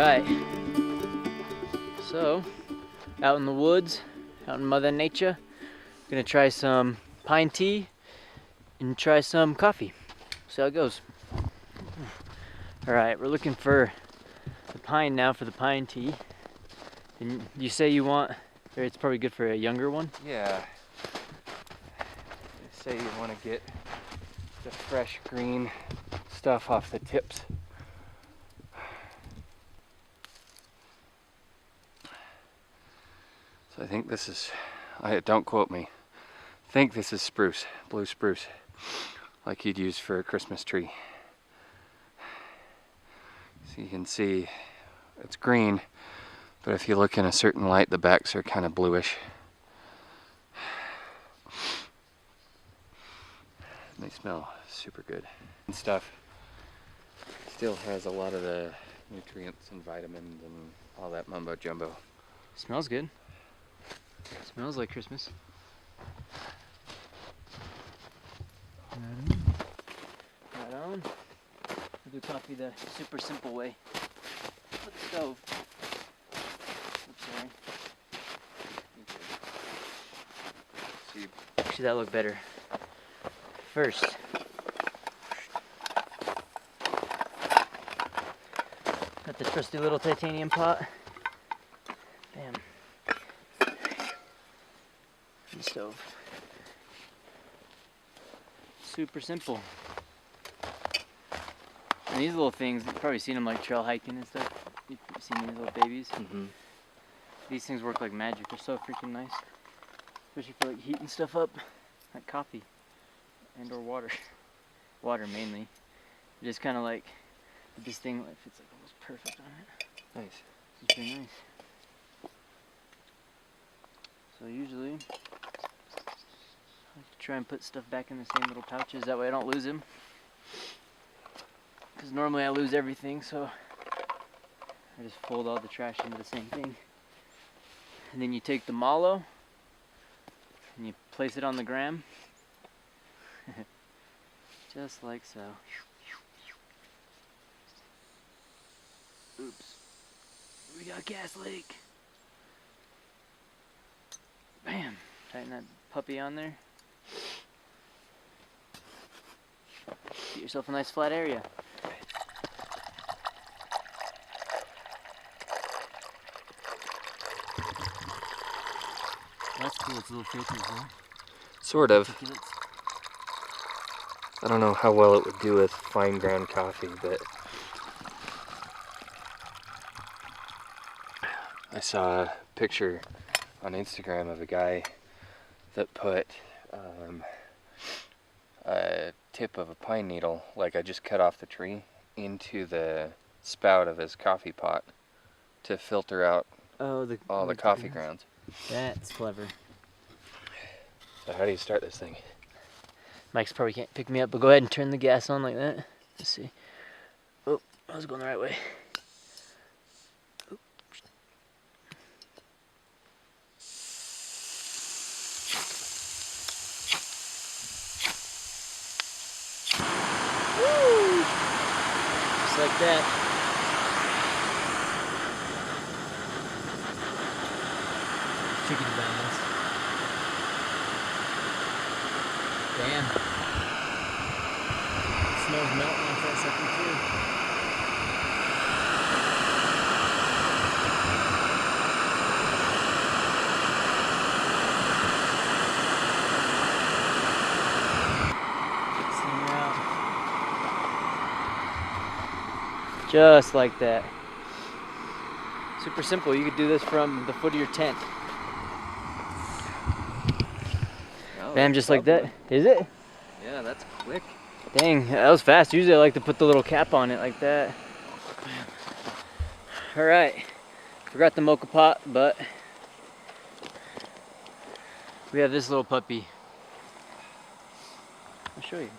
Alright, so out in the woods, out in Mother Nature, gonna try some pine tea and try some coffee. See how it goes. Alright, we're looking for the pine now for the pine tea. And you say you want, or it's probably good for a younger one? Yeah. Say you want to get the fresh green stuff off the tips. So I think this is, don't quote me, I think this is spruce, blue spruce, like you'd use for a Christmas tree. So you can see it's green, but if you look in a certain light, the backs are kind of bluish. They smell super good. And stuff still has a lot of the nutrients and vitamins and all that mumbo jumbo. Smells good. Smells like Christmas. Right on. We'll do coffee the super simple way. Put the stove. Oops, sorry. Actually, that looked better. First, got the trusty little titanium pot. Bam. And stove. Super simple. And these little things, you've probably seen them like trail hiking and stuff. You've seen these little babies. These things work like magic. They're so freaking nice. Especially for like heating stuff up, like coffee and or water. Water mainly. Just kind of like, this thing like fits like almost perfect on it. Nice. It's very nice. So usually, I like to try and put stuff back in the same little pouches. That way I don't lose them. Because normally I lose everything, so I just fold all the trash into the same thing. And then you take the mallow and you place it on the gram. Just like so. Oops. We got gas leak. Bam. Tighten that puppy on there. Get yourself a nice flat area. That's cool, it's little filters, huh? Sort of. I don't know how well it would do with fine ground coffee, but I saw a picture on Instagram of a guy that put a tip of a pine needle, like I just cut off the tree, into the spout of his coffee pot to filter out all the coffee grounds. That's clever. So how do you start this thing? Mike's probably can't pick me up, but go ahead and turn the gas on like that. Let's see. Oh, I was going the right way. Oh. Woo! Just like that. Chicken balance. Damn. Snow's melting off that sucker too. Simmer out. Just like that. Super simple. You could do this from the foot of your tent. Bam, just like that. Is it? Yeah, that's quick. Dang, that was fast. Usually I like to put the little cap on it like that. Alright, forgot the mocha pot, but we have this little puppy. I'll show you.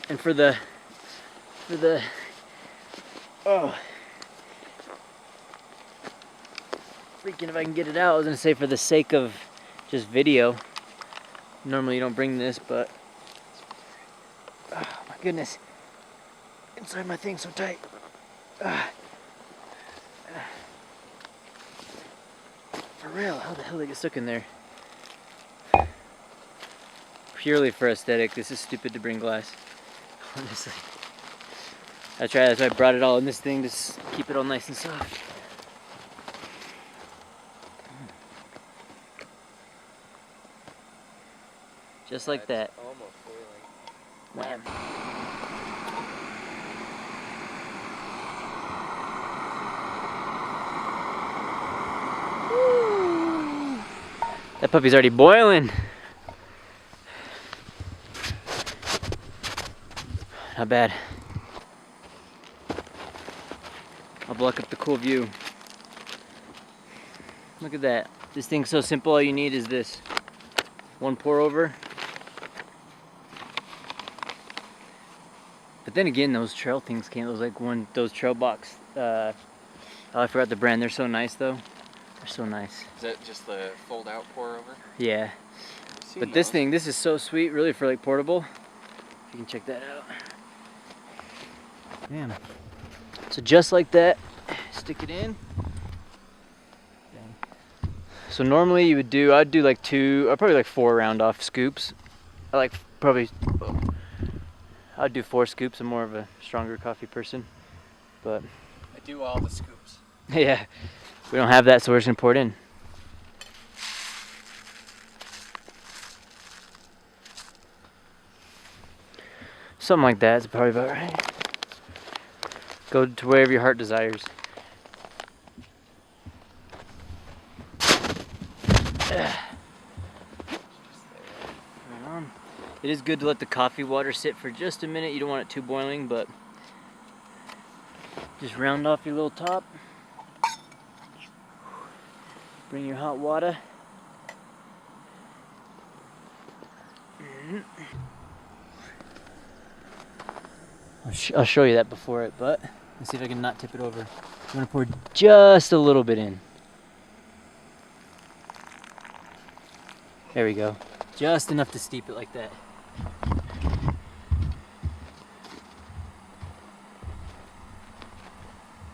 And for the oh, freaking if I can get it out, I was gonna say for the sake of just video. Normally you don't bring this, but oh my goodness. inside my thing so tight. For real, how the hell did I get stuck in there? Purely for aesthetic, this is stupid to bring glass. Honestly. That's why I brought it all in this thing, just keep it all nice and soft. Just like that. Almost boiling. Wham. Woo. That puppy's already boiling. Not bad. I'll block up the cool view. Look at that. This thing's so simple, all you need is this. One pour over. But then again, those trail things came, those trail box, oh, I forgot the brand, they're so nice though. They're so nice. Is that just the fold out pour over? Yeah. But this thing, this is so sweet, really, for like portable. You can check that out. Damn. So just like that, stick it in. So normally you would do, I'd do like probably like 4 round off scoops. I'd do 4 scoops. I'm more of a stronger coffee person, but I do all the scoops. yeah, we don't have that, so we're just gonna pour it in. Something like that is probably about right. Go to wherever your heart desires. Right on. It is good to let the coffee water sit for just a minute. You don't want it too boiling, but just round off your little top. Bring your hot water. I'll show you that before it, but let's see if I can not tip it over. I'm gonna pour just a little bit in. There we go. Just enough to steep it like that.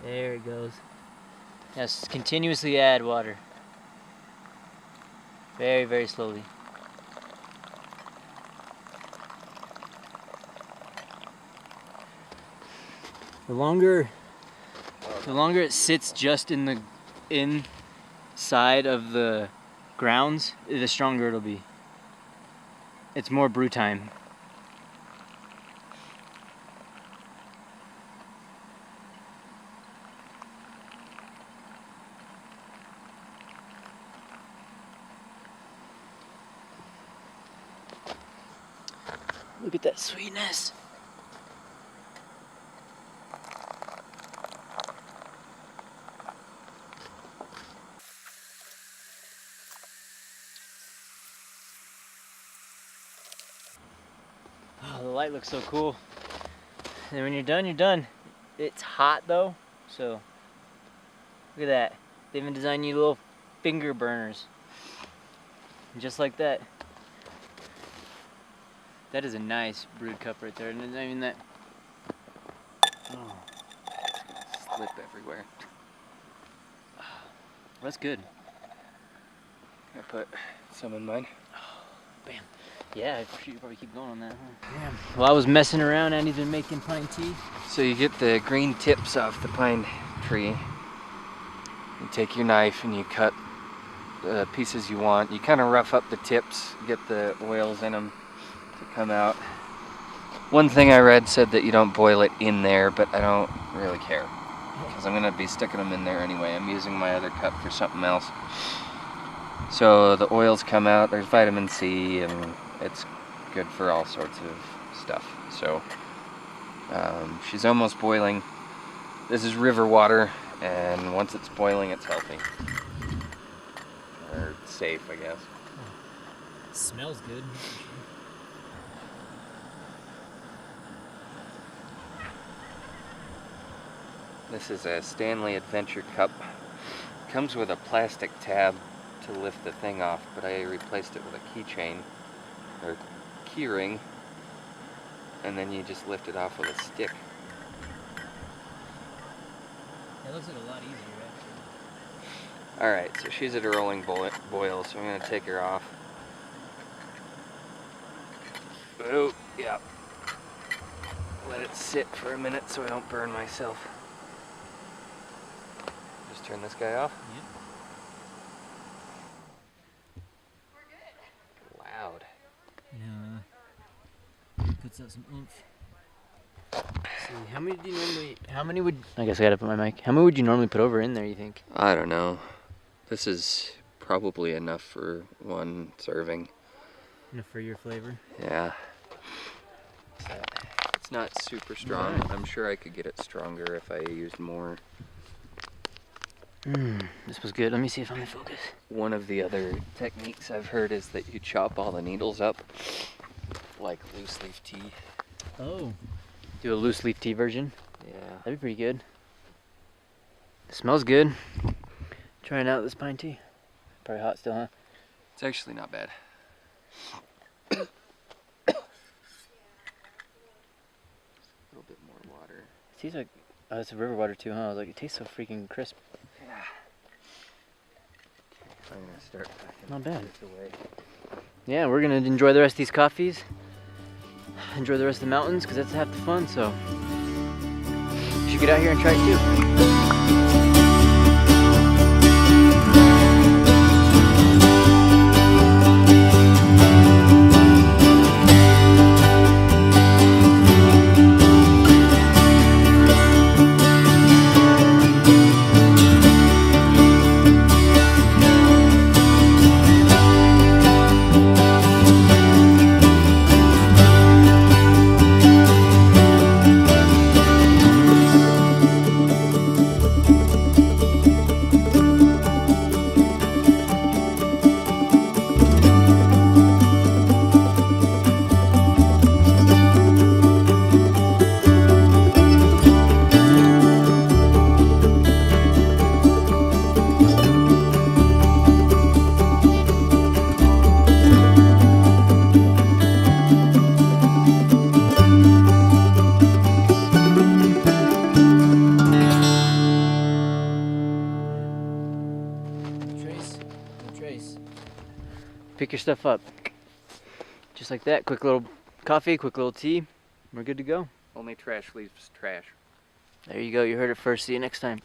There it goes. Yes, continuously add water. Very, very slowly. The longer it sits just in the inside of the grounds, the stronger it'll be. It's more brew time. Look at that sweetness. Oh, the light looks so cool. And when you're done, you're done. It's hot though, so look at that. They even designed you little finger burners. Just like that. That is a nice brewed cup right there. And I mean that. Oh, Slip everywhere. that's good. I put some in mine. Bam. Yeah, you probably keep going on that, huh? Damn. Well, I was messing around. Andy's been making pine tea. So you get the green tips off the pine tree. You take your knife and you cut the pieces you want. You kind of rough up the tips, get the oils in them to come out. One thing I read said that you don't boil it in there, but I don't really care because I'm going to be sticking them in there anyway. I'm using my other cup for something else. So the oils come out, there's vitamin C, and it's good for all sorts of stuff. So she's almost boiling. This is river water, and once it's boiling, it's healthy. Or safe, I guess. It smells good. This is a Stanley Adventure Cup. Comes with a plastic tab to lift the thing off, but I replaced it with a keychain or key ring, and then you just lift it off with a stick. It looks like a lot easier, actually. Alright, so she's at a rolling boil, so I'm going to take her off. Oh, yeah. Let it sit for a minute so I don't burn myself. Just turn this guy off. Yep. Loud. Yeah. Puts out some oomph. See, how many would, I guess I gotta put my mic. How many would you normally put over in there, you think? I don't know. This is probably enough for one serving. Enough for your flavor? Yeah. It's not super strong. Right. I'm sure I could get it stronger if I used more. This was good. Let me see if I'm in focus. One of the other techniques I've heard is that you chop all the needles up like loose leaf tea. Oh. Do a loose leaf tea version? Yeah. That'd be pretty good. It smells good. Trying out this pine tea. Probably hot still, huh? It's actually not bad. A little bit more water. It tastes like, oh, it's a river water too, huh? I was like, it tastes so freaking crisp. Yeah. I'm gonna start packing Not bad. this away. Yeah, we're gonna enjoy the rest of these coffees. Enjoy the rest of the mountains, because that's half the fun, so. You should get out here and try it too. Pick your stuff up. Just like that. Quick little coffee, quick little tea. We're good to go. Only trash leaves trash. There you go. You heard it first. See you next time.